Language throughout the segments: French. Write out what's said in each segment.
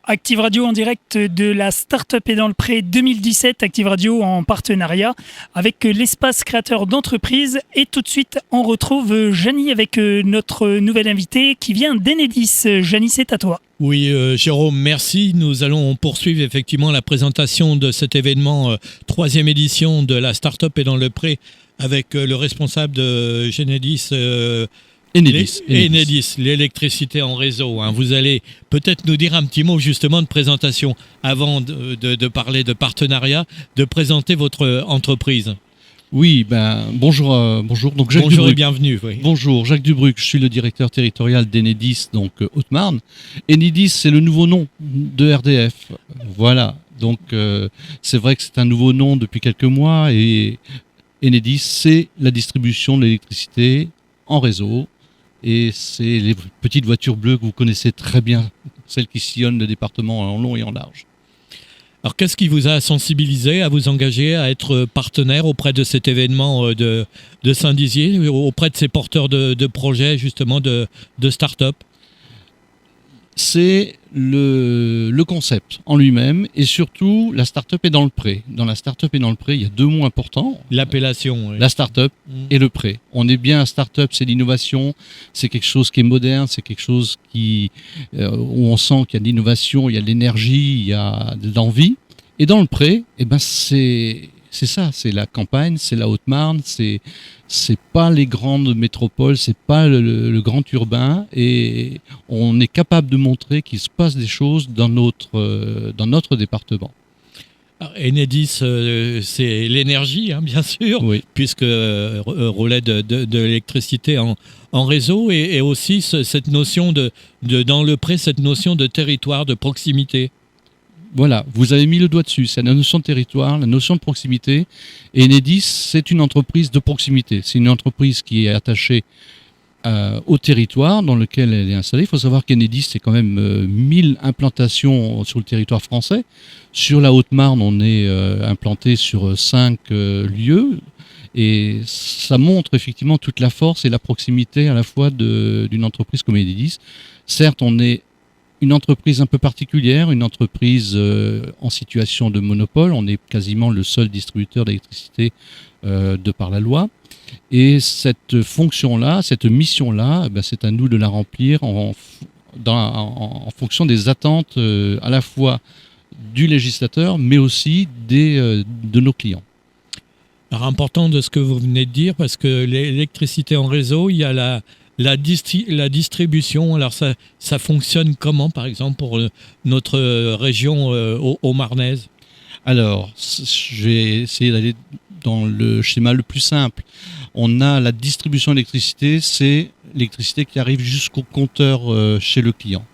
Active Radio en direct de la Startup et dans le Pré 2017. Active Radio en partenariat avec l'espace créateur d'entreprise. Et tout de suite, on retrouve Jany avec notre nouvelle invitée qui vient d'Enedis. Jany, c'est à toi. Oui, Jérôme, merci. Nous allons poursuivre effectivement la présentation de cet événement, troisième édition de la Startup et dans le Pré, avec le responsable de Enedis. Enedis, l'électricité en réseau. Vous allez peut-être nous dire un petit mot justement de présentation avant de parler de partenariat, de présenter votre entreprise. Oui, bonjour. Donc Jacques bonjour Dubruc. Et bienvenue. Oui. Bonjour, Jacques Dubruc, je suis le directeur territorial d'Enedis, donc Haute-Marne. Enedis, c'est le nouveau nom de RDF. Voilà, donc c'est vrai que c'est un nouveau nom depuis quelques mois et Enedis, c'est la distribution de l'électricité en réseau. Et c'est les petites voitures bleues que vous connaissez très bien, celles qui sillonnent le département en long et en large. Alors, qu'est-ce qui vous a sensibilisé à vous engager à être partenaire auprès de cet événement de Saint-Dizier, auprès de ces porteurs de projets, justement, de start-up ? C'est le concept en lui-même et surtout la start-up est dans le pré. Dans la start-up et dans le pré, il y a deux mots importants. L'appellation. Oui. La start-up et le pré. On est bien à start-up, c'est l'innovation, c'est quelque chose qui est moderne, c'est quelque chose où on sent qu'il y a de l'innovation, il y a de l'énergie, il y a de l'envie. Et dans le pré, c'est ça, c'est la campagne, c'est la Haute-Marne, c'est pas les grandes métropoles, c'est pas le grand urbain, et on est capable de montrer qu'il se passe des choses dans notre département. Alors, Enedis, c'est l'énergie, bien sûr, oui. Puisque relais de l'électricité en réseau, et aussi cette notion dans le pré, cette notion de territoire, de proximité. Voilà, vous avez mis le doigt dessus, c'est la notion de territoire, la notion de proximité. Et Enedis, c'est une entreprise de proximité. C'est une entreprise qui est attachée au territoire dans lequel elle est installée. Il faut savoir qu'Enedis, c'est quand même 1000 implantations sur le territoire français. Sur la Haute-Marne, on est implanté sur 5 lieux. Et ça montre effectivement toute la force et la proximité à la fois d'une entreprise comme Enedis. Certes, on est une entreprise un peu particulière, une entreprise en situation de monopole. On est quasiment le seul distributeur d'électricité de par la loi. Et cette fonction-là, cette mission-là, c'est à nous de la remplir en fonction des attentes à la fois du législateur, mais aussi de nos clients. Alors, important de ce que vous venez de dire, parce que l'électricité en réseau, il y a la distribution. Alors ça fonctionne comment, par exemple, pour notre région haut-marnaise ? Alors, je vais essayer d'aller dans le schéma le plus simple. On a la distribution d'électricité, c'est l'électricité qui arrive jusqu'au compteur chez le client,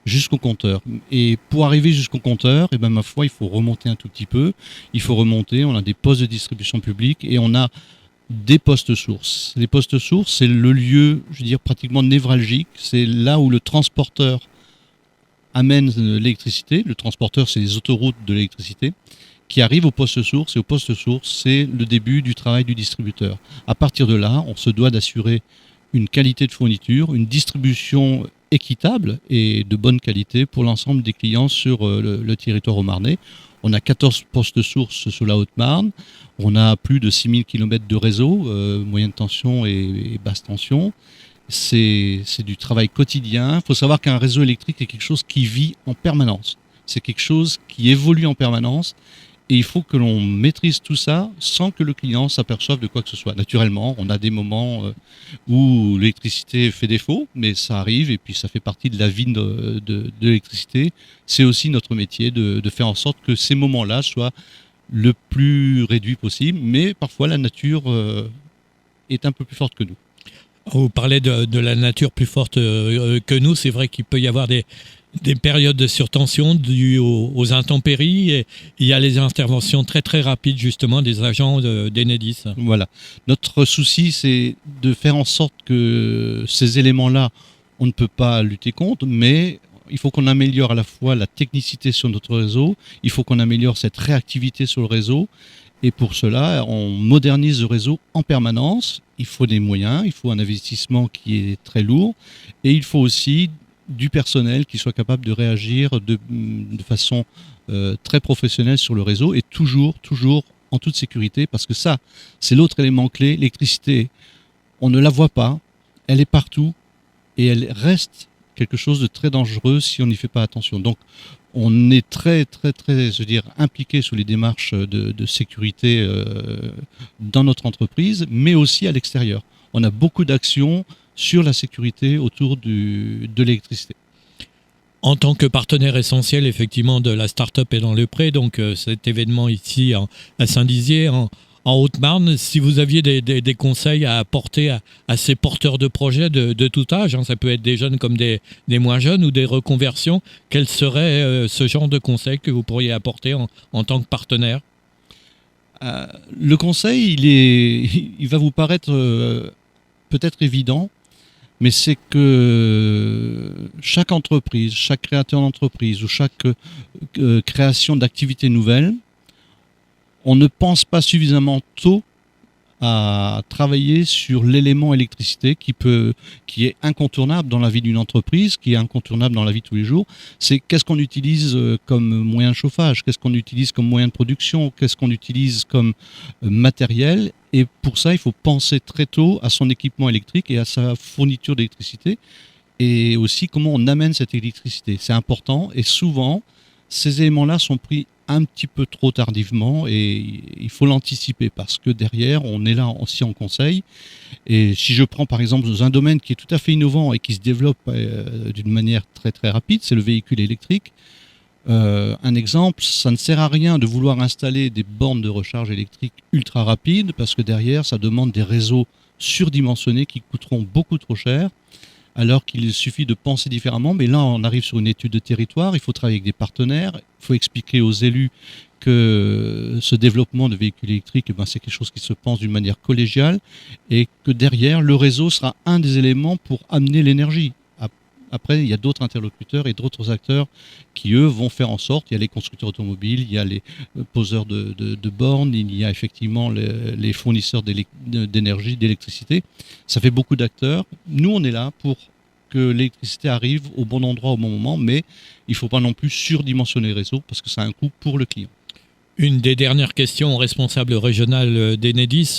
jusqu'au compteur. Et pour arriver jusqu'au compteur, ma foi, il faut remonter un tout petit peu. Il faut remonter, on a des postes de distribution publique et on a des postes sources. Les postes sources, c'est le lieu, je veux dire, pratiquement névralgique. C'est là où le transporteur amène l'électricité. Le transporteur, c'est les autoroutes de l'électricité qui arrivent au poste source. Et au poste source, c'est le début du travail du distributeur. À partir de là, on se doit d'assurer une qualité de fourniture, une distribution équitable et de bonne qualité pour l'ensemble des clients sur le territoire haut-marnais. On a 14 postes sources sur la Haute-Marne. On a plus de 6000 km de réseau, moyenne tension et basse tension. C'est du travail quotidien. Il faut savoir qu'un réseau électrique est quelque chose qui vit en permanence. C'est quelque chose qui évolue en permanence. Et il faut que l'on maîtrise tout ça sans que le client s'aperçoive de quoi que ce soit. Naturellement, on a des moments où l'électricité fait défaut, mais ça arrive et puis ça fait partie de la vie de l'électricité. C'est aussi notre métier de faire en sorte que ces moments-là soient le plus réduits possible, mais parfois la nature est un peu plus forte que nous. Vous parlez de la nature plus forte que nous. C'est vrai qu'il peut y avoir des périodes de surtension dues aux intempéries, et il y a les interventions très très rapides justement des agents d'Enedis. Voilà. Notre souci, c'est de faire en sorte que ces éléments-là, on ne peut pas lutter contre, mais il faut qu'on améliore à la fois la technicité sur notre réseau, il faut qu'on améliore cette réactivité sur le réseau, et pour cela, on modernise le réseau en permanence. Il faut des moyens, il faut un investissement qui est très lourd, et il faut aussi du personnel qui soit capable de réagir de façon très professionnelle sur le réseau et toujours en toute sécurité, parce que ça, c'est l'autre élément clé. L'électricité, on ne la voit pas, elle est partout et elle reste quelque chose de très dangereux si on n'y fait pas attention. Donc, on est très, impliqué sur les démarches de sécurité dans notre entreprise, mais aussi à l'extérieur. On a beaucoup d'actions sur la sécurité autour de l'électricité. En tant que partenaire essentiel, effectivement, de la start-up et dans le pré, donc cet événement ici à Saint-Dizier, en Haute-Marne, si vous aviez des conseils à apporter à ces porteurs de projets de tout âge, ça peut être des jeunes comme des moins jeunes ou des reconversions, quel serait ce genre de conseil que vous pourriez apporter en tant que partenaire ? Le conseil, il va vous paraître peut-être évident, mais c'est que chaque entreprise, chaque créateur d'entreprise ou chaque création d'activité nouvelle, on ne pense pas suffisamment tôt à travailler sur l'élément électricité qui est incontournable dans la vie d'une entreprise, qui est incontournable dans la vie de tous les jours. C'est qu'est-ce qu'on utilise comme moyen de chauffage, qu'est-ce qu'on utilise comme moyen de production, qu'est-ce qu'on utilise comme matériel. Et pour ça, il faut penser très tôt à son équipement électrique et à sa fourniture d'électricité, et aussi comment on amène cette électricité. C'est important, et souvent, ces éléments-là sont pris un petit peu trop tardivement, et il faut l'anticiper parce que derrière, on est là aussi en conseil. Et si je prends par exemple dans un domaine qui est tout à fait innovant et qui se développe d'une manière très très rapide, c'est le véhicule électrique. Un exemple, ça ne sert à rien de vouloir installer des bornes de recharge électrique ultra rapides parce que derrière, ça demande des réseaux surdimensionnés qui coûteront beaucoup trop cher, alors qu'il suffit de penser différemment. Mais là, on arrive sur une étude de territoire, il faut travailler avec des partenaires, il faut expliquer aux élus que ce développement de véhicules électriques, c'est quelque chose qui se pense d'une manière collégiale et que derrière, le réseau sera un des éléments pour amener l'énergie. Après, il y a d'autres interlocuteurs et d'autres acteurs qui, eux, vont faire en sorte. Il y a les constructeurs automobiles, il y a les poseurs de bornes, il y a effectivement les fournisseurs d'énergie, d'électricité. Ça fait beaucoup d'acteurs. Nous, on est là pour que l'électricité arrive au bon endroit, au bon moment, mais il ne faut pas non plus surdimensionner le réseau parce que ça a un coût pour le client. Une des dernières questions au responsable régional d'Enedis,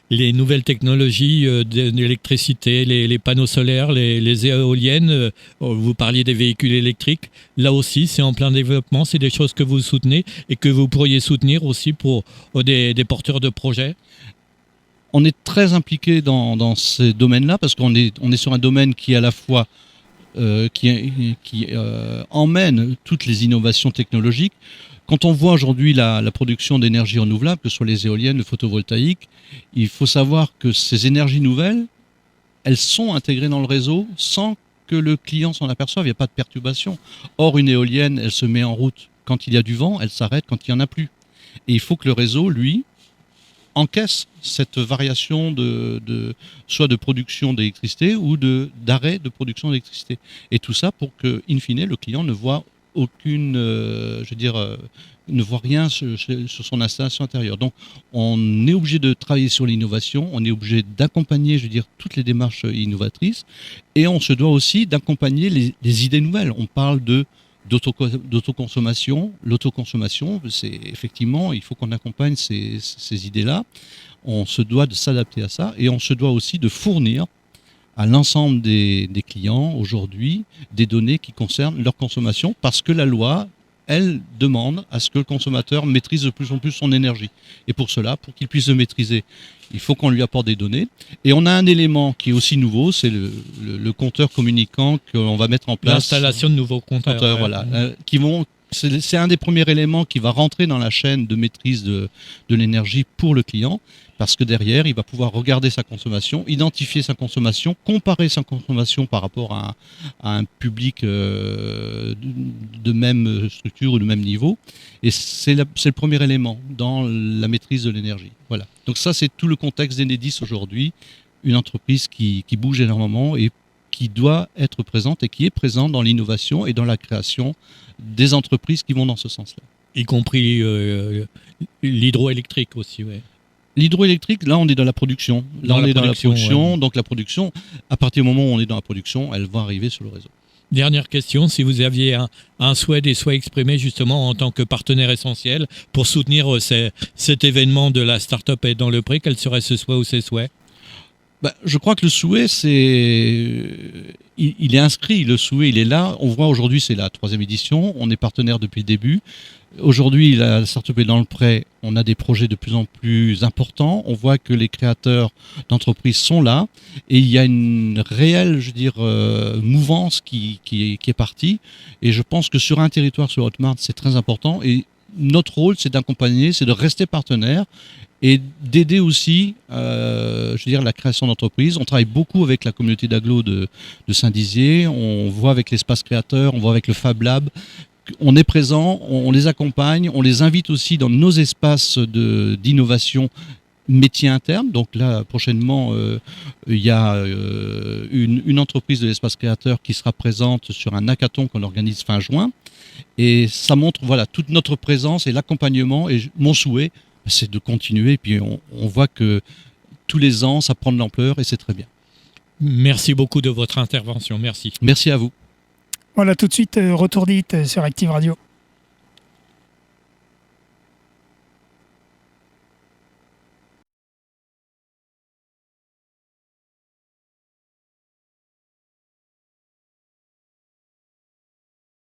les nouvelles technologies d'électricité, les panneaux solaires, les éoliennes, vous parliez des véhicules électriques, là aussi c'est en plein développement, c'est des choses que vous soutenez et que vous pourriez soutenir aussi pour des porteurs de projets. On est très impliqué dans ces domaines-là parce qu'on est sur un domaine qui à la fois qui emmène toutes les innovations technologiques. Quand on voit aujourd'hui la production d'énergie renouvelable, que ce soit les éoliennes, le photovoltaïque, il faut savoir que ces énergies nouvelles, elles sont intégrées dans le réseau sans que le client s'en aperçoive, il n'y a pas de perturbation. Or, une éolienne, elle se met en route quand il y a du vent, elle s'arrête quand il n'y en a plus. Et il faut que le réseau, lui, encaisse cette variation soit de production d'électricité ou d'arrêt de production d'électricité. Et tout ça pour que, in fine, le client ne voit ne voit rien sur son installation intérieure. Donc, on est obligé de travailler sur l'innovation, on est obligé d'accompagner, toutes les démarches innovatrices, et on se doit aussi d'accompagner les idées nouvelles. On parle d'autoconsommation. L'autoconsommation, c'est effectivement, il faut qu'on accompagne ces idées-là. On se doit de s'adapter à ça, et on se doit aussi de fournir à l'ensemble des clients aujourd'hui des données qui concernent leur consommation, parce que la loi, elle demande à ce que le consommateur maîtrise de plus en plus son énergie. Et pour cela, pour qu'il puisse le maîtriser, il faut qu'on lui apporte des données. Et on a un élément qui est aussi nouveau, c'est le compteur communicant qu'on va mettre en place. L'installation de nouveaux compteurs. Voilà, c'est un des premiers éléments qui va rentrer dans la chaîne de maîtrise de l'énergie pour le client, parce que derrière, il va pouvoir regarder sa consommation, identifier sa consommation, comparer sa consommation par rapport à un public de même structure ou de même niveau. Et c'est le premier élément dans la maîtrise de l'énergie. Voilà. Donc ça, c'est tout le contexte d'Enedis aujourd'hui, une entreprise qui bouge énormément et qui doit être présente et qui est présente dans l'innovation et dans la création des entreprises qui vont dans ce sens-là. Y compris l'hydroélectrique aussi, oui. L'hydroélectrique, là, on est dans la production. Donc la production, à partir du moment où on est dans la production, elle va arriver sur le réseau. Dernière question, si vous aviez un souhait, des souhaits exprimés justement en tant que partenaire essentiel pour soutenir cet événement de la start-up et dans le prix, quel serait ce souhait ou ces souhaits? Je crois que le souhait, il est inscrit, le souhait, il est là. On voit aujourd'hui, c'est la 3e édition, on est partenaire depuis le début. Aujourd'hui, la start-up est dans le prêt, on a des projets de plus en plus importants. On voit que les créateurs d'entreprises sont là et il y a une réelle, mouvance qui est partie. Et je pense que sur un territoire, sur Haute-Marne, c'est très important. Et notre rôle, c'est d'accompagner, c'est de rester partenaire et d'aider aussi, la création d'entreprises. On travaille beaucoup avec la communauté d'agglo de Saint-Dizier, on voit avec l'espace créateur, on voit avec le Fab Lab. On est présent, on les accompagne, on les invite aussi dans nos espaces d'innovation métier interne. Donc là, prochainement, il y a une entreprise de l'espace créateur qui sera présente sur un hackathon qu'on organise fin juin. Et ça montre toute notre présence et l'accompagnement. Et mon souhait, c'est de continuer. Et puis on voit que tous les ans, ça prend de l'ampleur et c'est très bien. Merci beaucoup de votre intervention. Merci. Merci à vous. Voilà, tout de suite, retour d'hit sur Active Radio.